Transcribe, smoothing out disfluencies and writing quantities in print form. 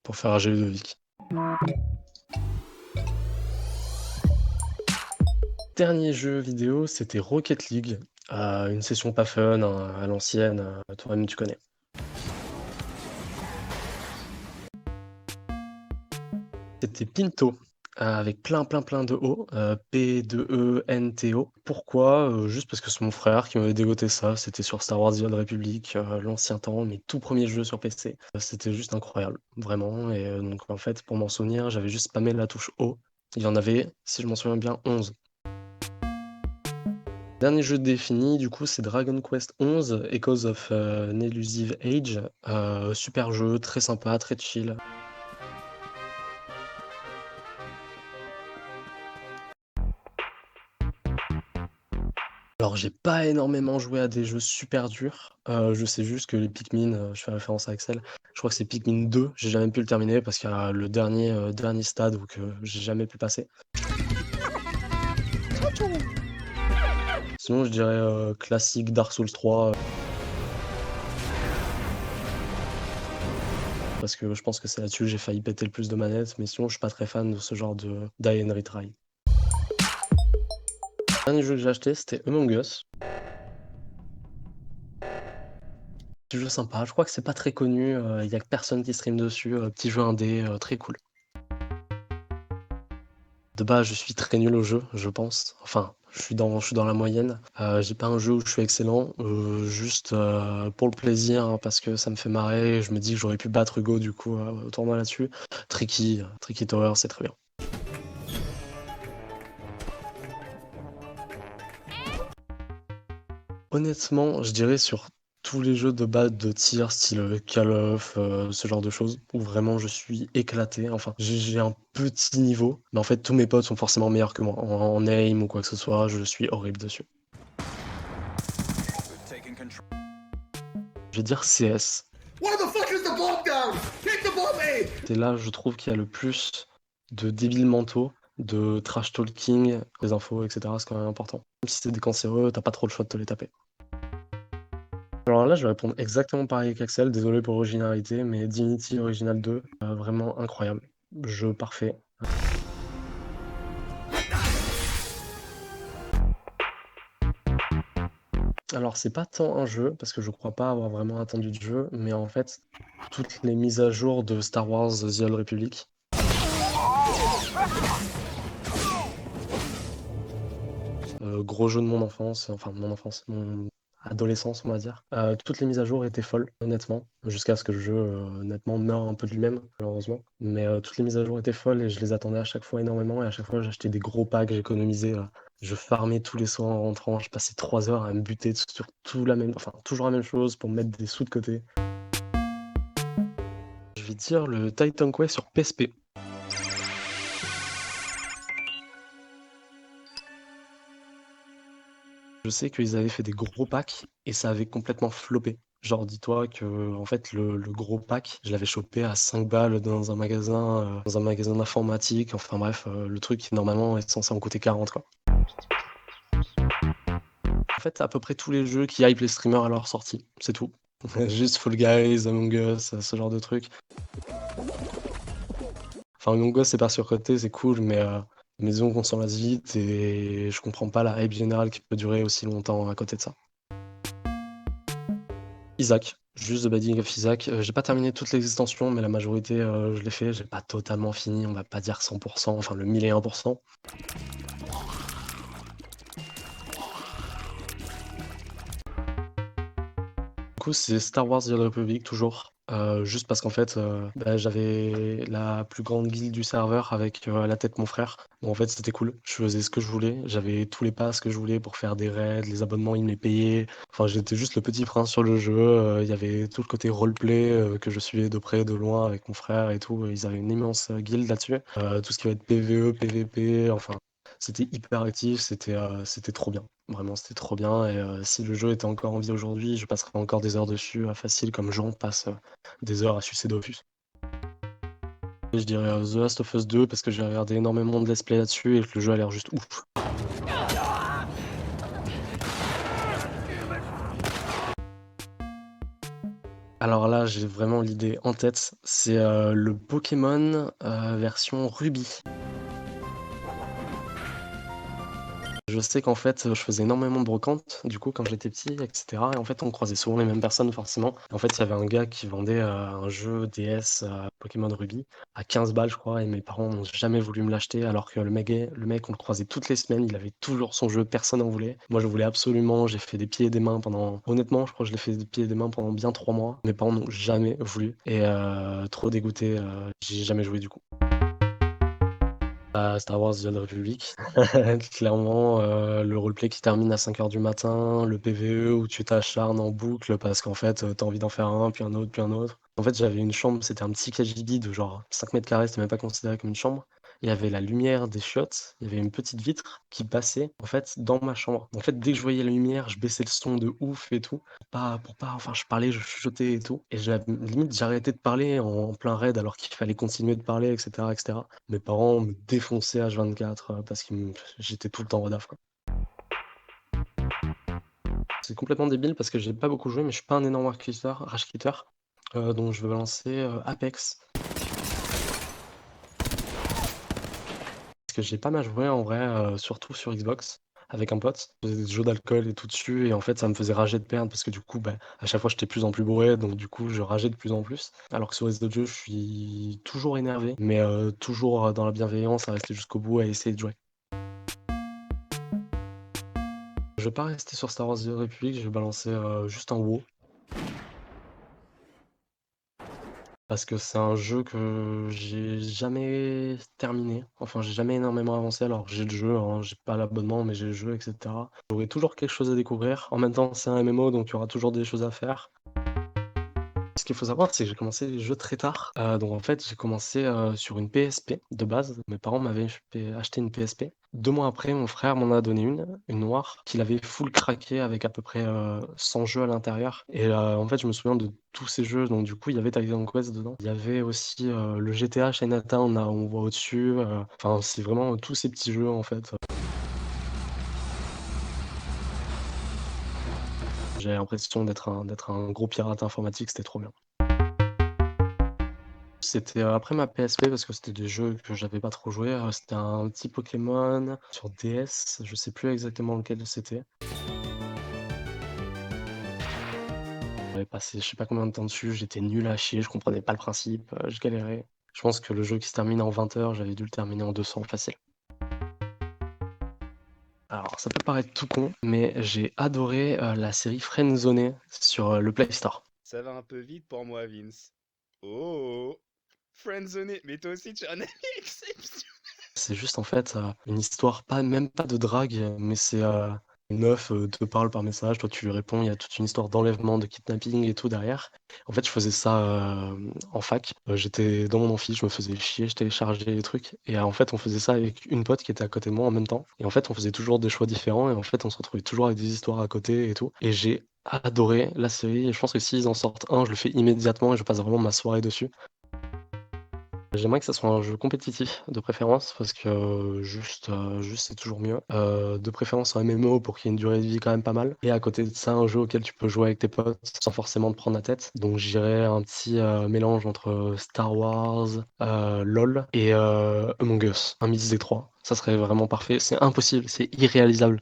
pour faire AG Ludovic. Dernier jeu vidéo, c'était Rocket League, une session pas fun, à l'ancienne, toi-même tu connais. C'était Pinto, avec plein de O, P-2-E-N-T-O. Pourquoi? Juste parce que c'est mon frère qui m'avait dégoté ça, c'était sur Star Wars The Old Republic, l'ancien temps, mes tout premiers jeux sur PC. C'était juste incroyable, vraiment et donc en fait, pour m'en souvenir, j'avais juste spammé la touche O. Il y en avait, si je m'en souviens bien, 11. Dernier jeu défini, du coup, c'est Dragon Quest XI, Echoes of an Elusive Age. Super jeu, très sympa, très chill. Alors, j'ai pas énormément joué à des jeux super durs. Je sais juste que les Pikmin, je fais référence à Axel, je crois que c'est Pikmin 2, j'ai jamais pu le terminer parce qu'il y a le dernier stade où que j'ai jamais pu passer. Sinon, je dirais classique Dark Souls 3. Parce que je pense que c'est là-dessus que j'ai failli péter le plus de manettes, mais sinon je suis pas très fan de ce genre de die and retry. Le dernier jeu que j'ai acheté, c'était Among Us. Petit jeu sympa, je crois que c'est pas très connu, il y a que personne qui stream dessus, petit jeu indé, très cool. De base, je suis très nul au jeu, je pense. Enfin, je suis dans la moyenne. J'ai pas un jeu où je suis excellent, juste, pour le plaisir, hein, parce que ça me fait marrer, je me dis que j'aurais pu battre Hugo du coup, au tournoi là-dessus. Tricky Tower, c'est très bien. Honnêtement, je dirais sur tous les jeux de base de tir, style Call of, ce genre de choses, où vraiment je suis éclaté. Enfin, j'ai un petit niveau, mais en fait tous mes potes sont forcément meilleurs que moi. En aim ou quoi que ce soit, je suis horrible dessus. Je vais dire CS. Why the fuck is the bomb down? Take the bomb, A! C'est là, je trouve qu'il y a le plus de débiles mentaux, de trash talking, des infos, etc. C'est quand même important. Même si c'est des cancéreux, t'as pas trop le choix de te les taper. Alors là, je vais répondre exactement pareil qu'Axel, désolé pour l'originalité, mais Divinity Original 2, vraiment incroyable. Jeu parfait. Alors c'est pas tant un jeu, parce que je crois pas avoir vraiment attendu de jeu, mais en fait, toutes les mises à jour de Star Wars The Old Republic. Gros jeu de mon enfance, enfin de mon enfance, mon adolescence on va dire. Toutes les mises à jour étaient folles, honnêtement, jusqu'à ce que le jeu, honnêtement meure un peu de lui-même, malheureusement. Mais toutes les mises à jour étaient folles et je les attendais à chaque fois énormément et à chaque fois j'achetais des gros packs, j'économisais, je farmais tous les soirs en rentrant, je passais 3 heures à me buter sur toujours la même chose pour mettre des sous de côté. Je vais dire le Titan Quest sur PSP. Je sais qu'ils avaient fait des gros packs et ça avait complètement floppé. Genre, dis-toi que en fait, le gros pack, je l'avais chopé à 5 balles dans un magasin d'informatique. Enfin bref, le truc qui normalement est censé en coûter 40, quoi. En fait, à peu près tous les jeux qui hype les streamers à leur sortie, c'est tout. Juste Fall Guys, Among Us, ce genre de trucs. Enfin, Among Us, c'est pas surcoté, c'est cool, mais disons qu'on s'en lasse vite et je comprends pas la hype générale qui peut durer aussi longtemps à côté de ça. Isaac, juste The Binding of Isaac. J'ai pas terminé toutes les extensions, mais la majorité, je l'ai fait. J'ai pas totalement fini, on va pas dire 100 enfin le 1001. Du coup, c'est Star Wars The Old Republic toujours, juste parce qu'en fait, j'avais la plus grande guilde du serveur avec, à la tête mon frère. Donc en fait, c'était cool. Je faisais ce que je voulais. J'avais tous les passes que je voulais pour faire des raids, les abonnements, ils me les payaient. Enfin, j'étais juste le petit prince sur le jeu, il y avait tout le côté roleplay, que je suivais de près, de loin avec mon frère et tout. Ils avaient une immense, guilde là-dessus. Tout ce qui va être PvE, PvP, enfin, c'était hyper actif, c'était trop bien. Vraiment, c'était trop bien et si le jeu était encore en vie aujourd'hui, je passerais encore des heures dessus, facile comme Jean passe, des heures à sucer Dofus. Je dirais, The Last of Us 2 parce que j'ai regardé énormément de let's play là-dessus et que le jeu a l'air juste ouf. Alors là, j'ai vraiment l'idée en tête, c'est, le Pokémon, version Ruby. Je sais qu'en fait, je faisais énormément de brocantes, du coup, quand j'étais petit et cetera et en fait, on croisait souvent les mêmes personnes forcément. En fait, il y avait un gars qui vendait, un jeu DS, Pokémon Ruby à 15 balles, je crois et mes parents n'ont jamais voulu me l'acheter alors que le mec, on le croisait toutes les semaines, il avait toujours son jeu, personne en voulait. Moi, je voulais absolument, j'ai fait des pieds et des mains pendant honnêtement, je crois que je l'ai fait des pieds et des mains pendant bien 3 mois. Mes parents n'ont jamais voulu et trop dégoûté, j'y ai jamais joué du coup. Star Wars: The Old Republic. Clairement, le roleplay qui termine à 5 heures du matin, le PVE où tu t'acharnes en boucle parce qu'en fait, tu envie d'en faire un, puis un autre, puis un autre. En fait, j'avais une chambre, c'était un petit KGB de genre 5 m², c'était même pas considéré comme une chambre. Il y avait la lumière des chiottes, il y avait une petite vitre qui passait, en fait, dans ma chambre. En fait, dès que je voyais la lumière, je baissais le son de ouf et tout, pour pas enfin, je parlais, je chuchotais et tout et limite, j'arrêtais de parler en plein raid alors qu'il fallait continuer de parler et cetera et cetera. Mes parents me défonçaient H24, parce j'étais tout le temps Redaf, quoi. C'est complètement débile parce que j'ai pas beaucoup joué, mais je suis pas un énorme rage quitter, donc je vais balancer, Apex. Parce que j'ai pas mal joué en vrai, surtout sur Xbox avec un pote. On faisait des jeux d'alcool et tout dessus et en fait, ça me faisait rager de perdre parce que du coup, bah, à chaque fois, j'étais de plus en plus bourré donc du coup, je rageais de plus en plus. Alors que sur les autres jeux, je suis toujours énervé, mais toujours, dans la bienveillance à rester jusqu'au bout, à essayer de jouer. Je vais pas rester sur Star Wars: The Republic, je vais balancer, juste un WoW. Parce que c'est un jeu que j'ai jamais terminé. Enfin, j'ai jamais énormément avancé. Alors j'ai le jeu, hein, j'ai pas l'abonnement, mais j'ai le jeu et cetera. J'aurai toujours quelque chose à découvrir. En même temps, c'est un MMO, donc il y aura toujours des choses à faire. Ce qu'il faut savoir, c'est que j'ai commencé les jeux très tard. Donc en fait, j'ai commencé, sur une PSP de base. Mes parents m'avaient acheté une PSP. 2 mois après, mon frère m'en a donné une noire, qu'il avait full craquée avec à peu près, 100 jeux à l'intérieur et en fait, je me souviens de tous ces jeux. Donc du coup, il y avait Titan Quest dedans. Il y avait aussi, le GTA Chinatown là, on voit au-dessus, enfin, c'est vraiment tous ces petits jeux en fait. J'ai l'impression d'être un gros pirate informatique, c'était trop bien. C'était, après ma PSP parce que c'était des jeux que j'avais pas trop joué, c'était un petit Pokémon sur DS, je sais plus exactement lequel c'était. J'avais passé je sais pas combien de temps dessus, j'étais nul à chier, je comprenais pas le principe, je galérais. Je pense que le jeu qui se termine en 20 heures, j'avais dû le terminer en 200 facile. Alors ça peut paraître tout con, mais j'ai adoré, la série Friendzoné sur, le Play Store. Ça va un peu vite pour moi, Vince. Oh, friendzoné, mais toi aussi tu es un ami exceptionnel. C'est juste en fait, une histoire même pas de drague, mais c'est, une meuf, te parle par message, toi tu lui réponds, il y a toute une histoire d'enlèvement, de kidnapping et tout derrière. En fait, je faisais ça, en fac, j'étais dans mon amphi, je me faisais chier, je téléchargeais les trucs et en fait, on faisait ça avec une pote qui était à côté de moi en même temps et en fait, on faisait toujours des choix différents et en fait, on se retrouvait toujours avec des histoires à côté et tout et j'ai adoré la série et je pense que s'ils en sortent un, je le fais immédiatement et je passe vraiment ma soirée dessus. J'aimerais que ça soit un jeu compétitif de préférence parce que juste c'est toujours mieux. De préférence en MMO pour qu'il y ait une durée de vie quand même pas mal et à côté de ça, un jeu auquel tu peux jouer avec tes potes sans forcément te prendre la tête. Donc j'irais un petit, mélange entre Star Wars, LOL et Among Us, un mix des 3. Ça serait vraiment parfait. C'est impossible, c'est irréalisable.